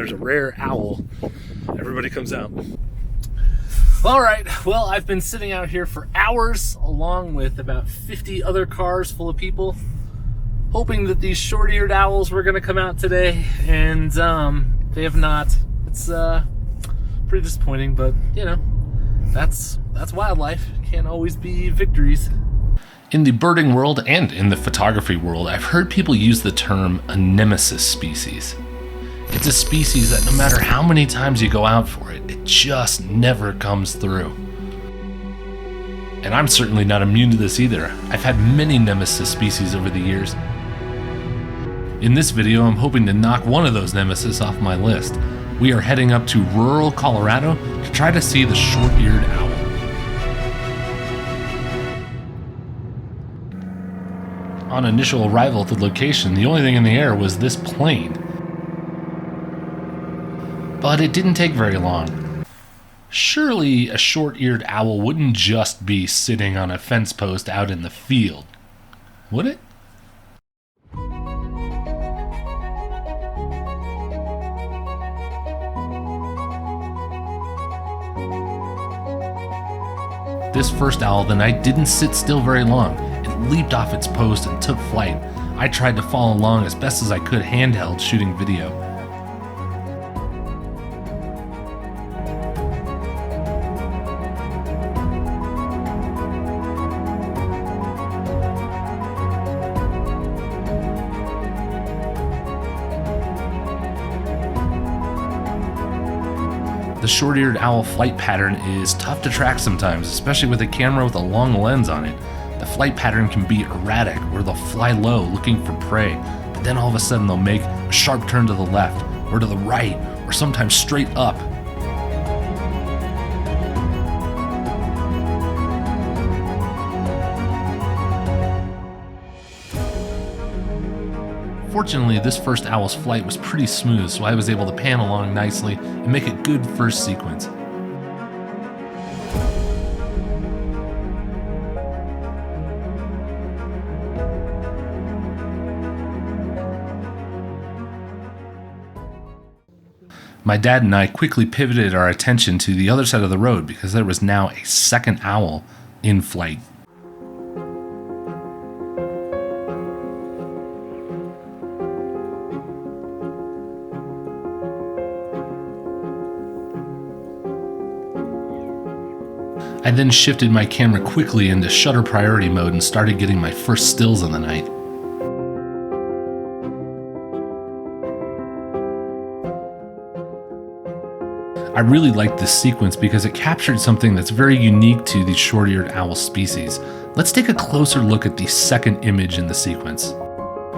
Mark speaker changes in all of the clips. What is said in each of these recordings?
Speaker 1: there's a rare owl, everybody comes out. All right, well, I've been sitting out here for hours along with about 50 other cars full of people, hoping that these short-eared owls were going to come out today, and they have not. It's pretty disappointing, but you know, that's wildlife. Can't always be victories. In the birding world and in the photography world, I've heard people use the term a Nemesis species. It's a species that no matter how many times you go out for it, it just never comes through. And I'm certainly not immune to this either. I've had many Nemesis species over the years. In this video, I'm hoping to knock one of those Nemesis off my list. We are heading up to rural Colorado to try to see the short-eared owl. On initial arrival at the location, the only thing in the air was this plane. But it didn't take very long. Surely a short-eared owl wouldn't just be sitting on a fence post out in the field, would it? This first owl of the night didn't sit still very long. It leaped off its post and took flight. I tried to follow along as best as I could handheld, shooting video. The short-eared owl flight pattern is tough to track sometimes, especially with a camera with a long lens on it. The flight pattern can be erratic, where they'll fly low looking for prey, but then all of a sudden they'll make a sharp turn to the left, or to the right, or sometimes straight up. Fortunately, this first owl's flight was pretty smooth, so I was able to pan along nicely and make a good first sequence. My dad and I quickly pivoted our attention to the other side of the road because there was now a second owl in flight. I then shifted my camera quickly into shutter priority mode and started getting my first stills of the night. I really liked this sequence because it captured something that's very unique to the short-eared owl species. Let's take a closer look at the second image in the sequence.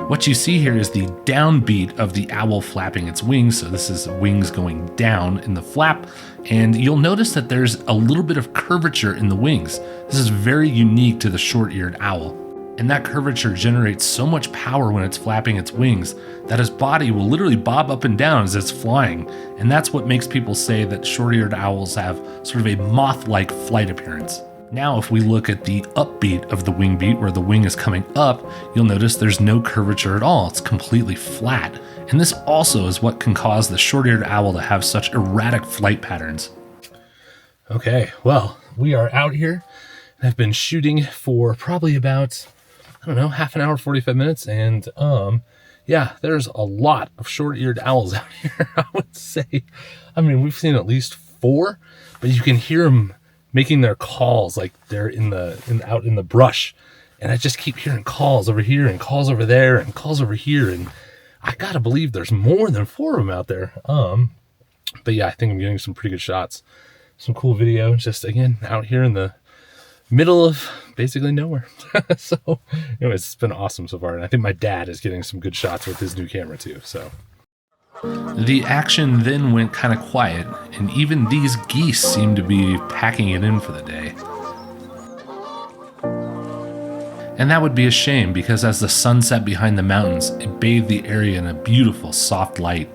Speaker 1: What you see here is the downbeat of the owl flapping its wings, so this is wings going down in the flap, and you'll notice that there's a little bit of curvature in the wings. This is very unique to the short-eared owl, and that curvature generates so much power when it's flapping its wings that his body will literally bob up and down as it's flying, and that's what makes people say that short-eared owls have sort of a moth-like flight appearance. Now, if we look at the upbeat of the wing beat, where the wing is coming up, you'll notice there's no curvature at all. It's completely flat. And this also is what can cause the short-eared owl to have such erratic flight patterns. Okay, well, we are out here and I've been shooting for probably about, I don't know, half an hour, 45 minutes. And yeah, there's a lot of short-eared owls out here, I would say. I mean, we've seen at least 4, but you can hear them making their calls like they're out in the brush, and I just keep hearing calls over here and calls over there and calls over here, and I gotta believe there's more than 4 of them out there. But yeah, I think I'm getting some pretty good shots, some cool video, just again out here in the middle of basically nowhere. So anyways, it's been awesome so far, and I think my dad is getting some good shots with his new camera too. So the action then went kind of quiet, and even these geese seemed to be packing it in for the day. And that would be a shame, because as the sun set behind the mountains, it bathed the area in a beautiful soft light.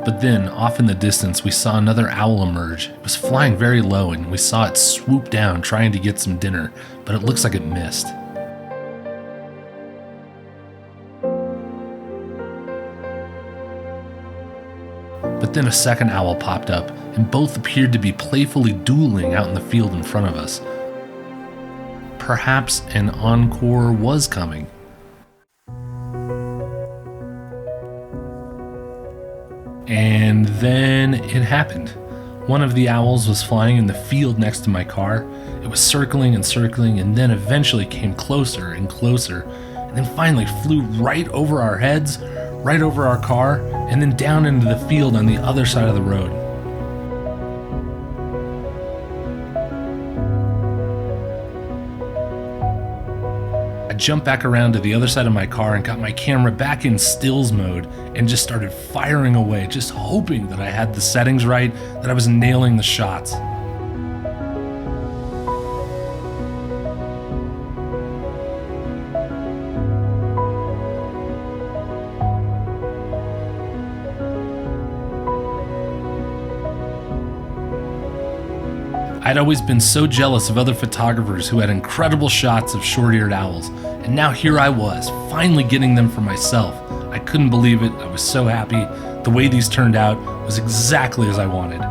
Speaker 1: But then, off in the distance, we saw another owl emerge. It was flying very low, and we saw it swoop down trying to get some dinner, but it looks like it missed. But then a second owl popped up, and both appeared to be playfully dueling out in the field in front of us. Perhaps an encore was coming. And then it happened. One of the owls was flying in the field next to my car. It was circling and circling, and then eventually came closer and closer, and then finally flew right over our heads, right over our car, and then down into the field on the other side of the road. I jumped back around to the other side of my car and got my camera back in stills mode and just started firing away, just hoping that I had the settings right, that I was nailing the shots. I'd always been so jealous of other photographers who had incredible shots of short-eared owls, and now here I was, finally getting them for myself. I couldn't believe it. I was so happy. The way these turned out was exactly as I wanted.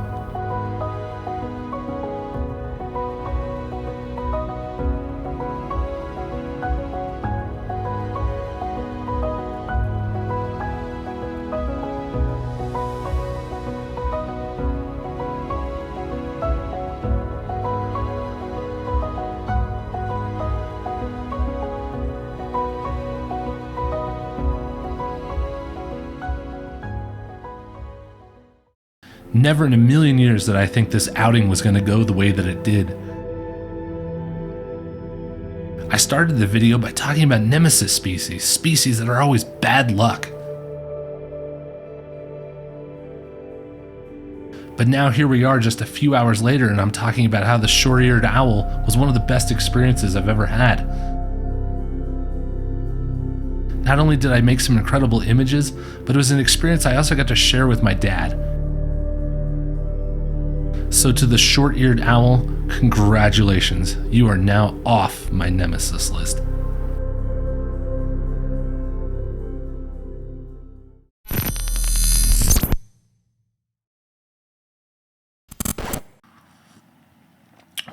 Speaker 1: Never in a million years did I think this outing was going to go the way that it did. I started the video by talking about Nemesis species that are always bad luck. But now here we are just a few hours later, and I'm talking about how the short-eared owl was one of the best experiences I've ever had. Not only did I make some incredible images, but it was an experience I also got to share with my dad. So to the short-eared owl, congratulations. You are now off my Nemesis list.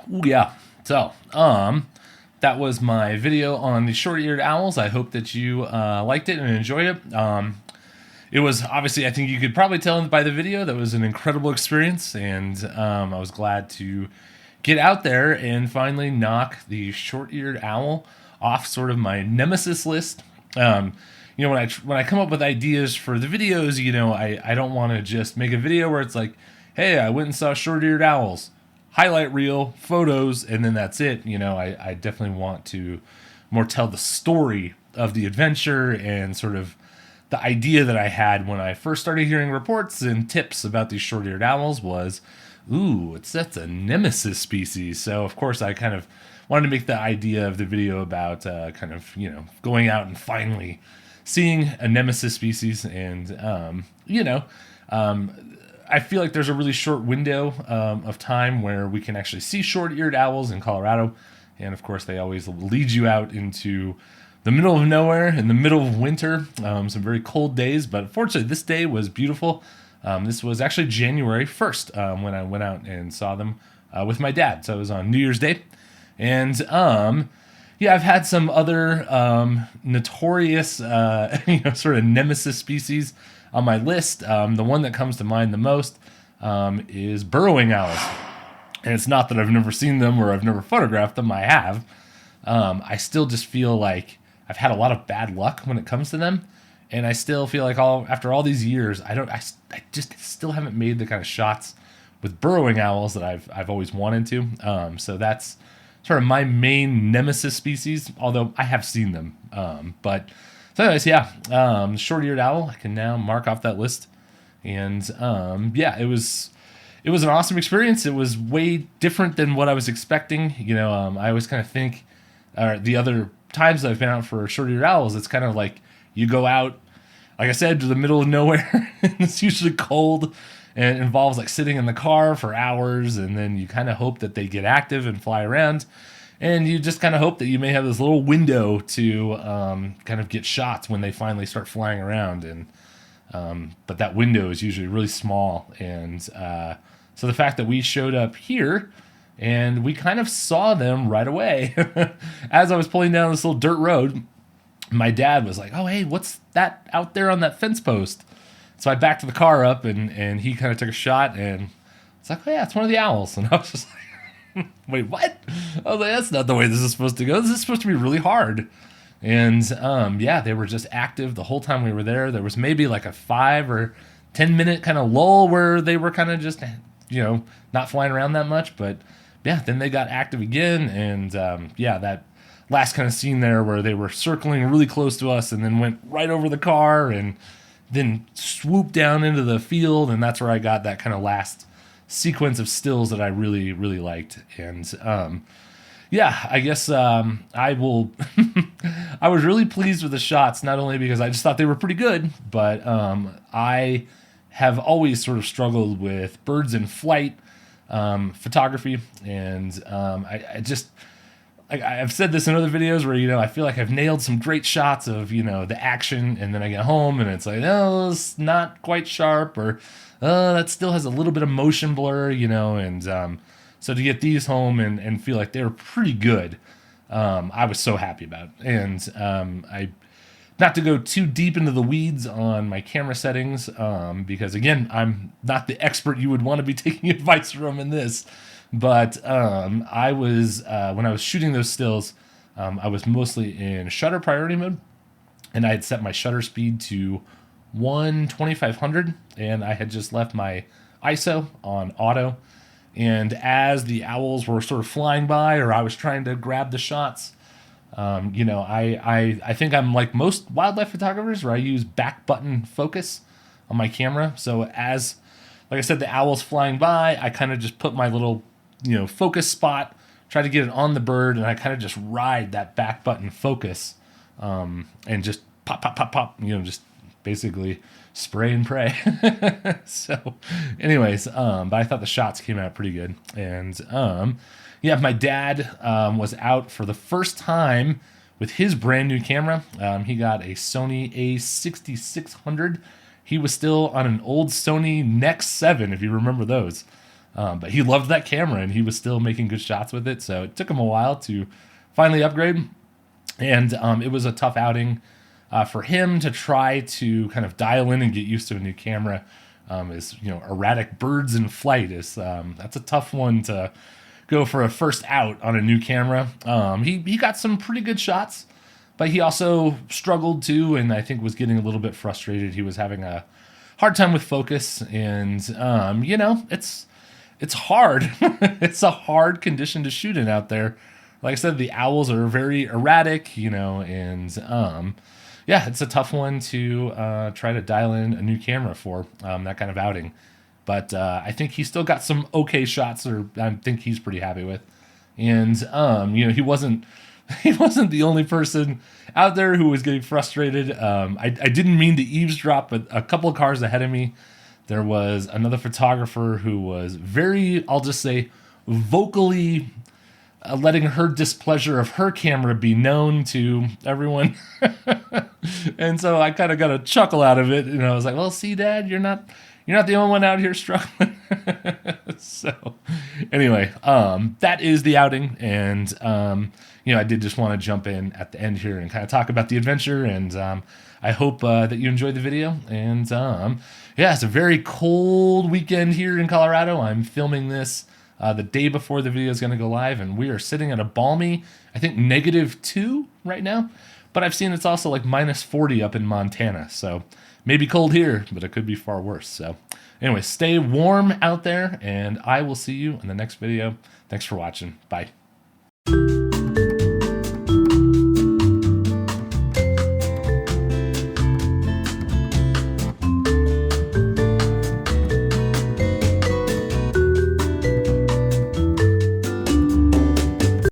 Speaker 1: Ooh, yeah. So, that was my video on the short-eared owls. I hope that you liked it and enjoyed it. It was obviously, I think you could probably tell by the video, that was an incredible experience, and I was glad to get out there and finally knock the short-eared owl off sort of my Nemesis list. When I come up with ideas for the videos, I don't want to just make a video where it's like, hey, I went and saw short-eared owls, highlight reel, photos, and then that's it. I definitely want to more tell the story of the adventure and sort of the idea that I had when I first started hearing reports and tips about these short-eared owls was, that's a Nemesis species. So of course I kind of wanted to make the idea of the video about going out and finally seeing a Nemesis species. And, I feel like there's a really short window of time where we can actually see short-eared owls in Colorado. And of course they always lead you out into the middle of nowhere in the middle of winter, some very cold days, but fortunately this day was beautiful. This was actually January 1st when I went out and saw them with my dad. So it was on New Year's Day. And I've had some other notorious sort of Nemesis species on my list. The one that comes to mind the most is burrowing owls. And it's not that I've never seen them or I've never photographed them. I have. I still just feel like I've had a lot of bad luck when it comes to them, and I still feel like after all these years, I just still haven't made the kind of shots with burrowing owls that I've always wanted to. So that's sort of my main Nemesis species, although I have seen them. So anyways, short-eared owl, I can now mark off that list, and it was an awesome experience. It was way different than what I was expecting. I always kind of think, the other times I've been out for short-eared owls, it's kind of like you go out like I said, to the middle of nowhere. It's usually cold and it involves like sitting in the car for hours, and then you kind of hope that they get active and fly around. And you just kind of hope that you may have this little window to kind of get shots when they finally start flying around. And but that window is usually really small. And so the fact that we showed up here and we kind of saw them right away as I was pulling down this little dirt road, my dad was like, "Oh, hey, what's that out there on that fence post?" So I backed the car up, and he kind of took a shot, and it's like, "Oh yeah, it's one of the owls." And I was just like, "Wait, what?" I was like, "That's not the way this is supposed to go. This is supposed to be really hard." And yeah, they were just active the whole time we were there. There was maybe like a 5 or 10 minute kind of lull where they were kind of just, not flying around that much. But yeah, then they got active again. And yeah, that last kind of scene there where they were circling really close to us and then went right over the car and then swooped down into the field. And that's where I got that kind of last sequence of stills that I really, really liked. And yeah, I guess I will. I was really pleased with the shots, not only because I just thought they were pretty good, but I have always sort of struggled with birds in flight photography. And I've said this in other videos where, I feel like I've nailed some great shots of, the action, and then I get home and it's like, oh, it's not quite sharp, or that still has a little bit of motion blur, and so to get these home and feel like they were pretty good, I was so happy about it. And not to go too deep into the weeds on my camera settings, because again, I'm not the expert you would want to be taking advice from in this. But I was when I was shooting those stills, I was mostly in shutter priority mode, and I had set my shutter speed to 1/2500, and I had just left my ISO on auto. And as the owls were sort of flying by, or I was trying to grab the shots, I think I'm like most wildlife photographers, where I use back button focus on my camera. So like I said, the owl's flying by, I kind of just put my little, focus spot, try to get it on the bird, and I kind of just ride that back button focus, and just pop, pop, pop, pop, just basically spray and pray. So anyways, but I thought the shots came out pretty good. And yeah, my dad was out for the first time with his brand new camera. He got a Sony a6600. He was still on an old Sony Nex 7, if you remember those. But he loved that camera, and he was still making good shots with it. So it took him a while to finally upgrade. And it was a tough outing for him to try to kind of dial in and get used to a new camera. Erratic birds in flight is that's a tough one to go for a first out on a new camera. He got some pretty good shots, but he also struggled too, and I think was getting a little bit frustrated. He was having a hard time with focus, and it's hard. It's a hard condition to shoot in out there. Like I said, the owls are very erratic, and yeah, it's a tough one to try to dial in a new camera for that kind of outing. But I think he still got some okay shots, or I think he's pretty happy with. And he wasn't the only person out there who was getting frustrated. I didn't mean to eavesdrop, but a couple of cars ahead of me, there was another photographer who was very, I'll just say, vocally letting her displeasure of her camera be known to everyone. And so I kind of got a chuckle out of it, and I was like, well, see, Dad, you're not the only one out here struggling. So anyway, that is the outing. And I did just want to jump in at the end here and kind of talk about the adventure. And I hope that you enjoyed the video. And yeah, it's a very cold weekend here in Colorado. I'm filming this the day before the video is going to go live, and we are sitting at a balmy, I think, -2 right now. But I've seen it's also like -40 up in Montana. So maybe cold here, but it could be far worse. So anyway, stay warm out there, and I will see you in the next video. Thanks for watching. Bye.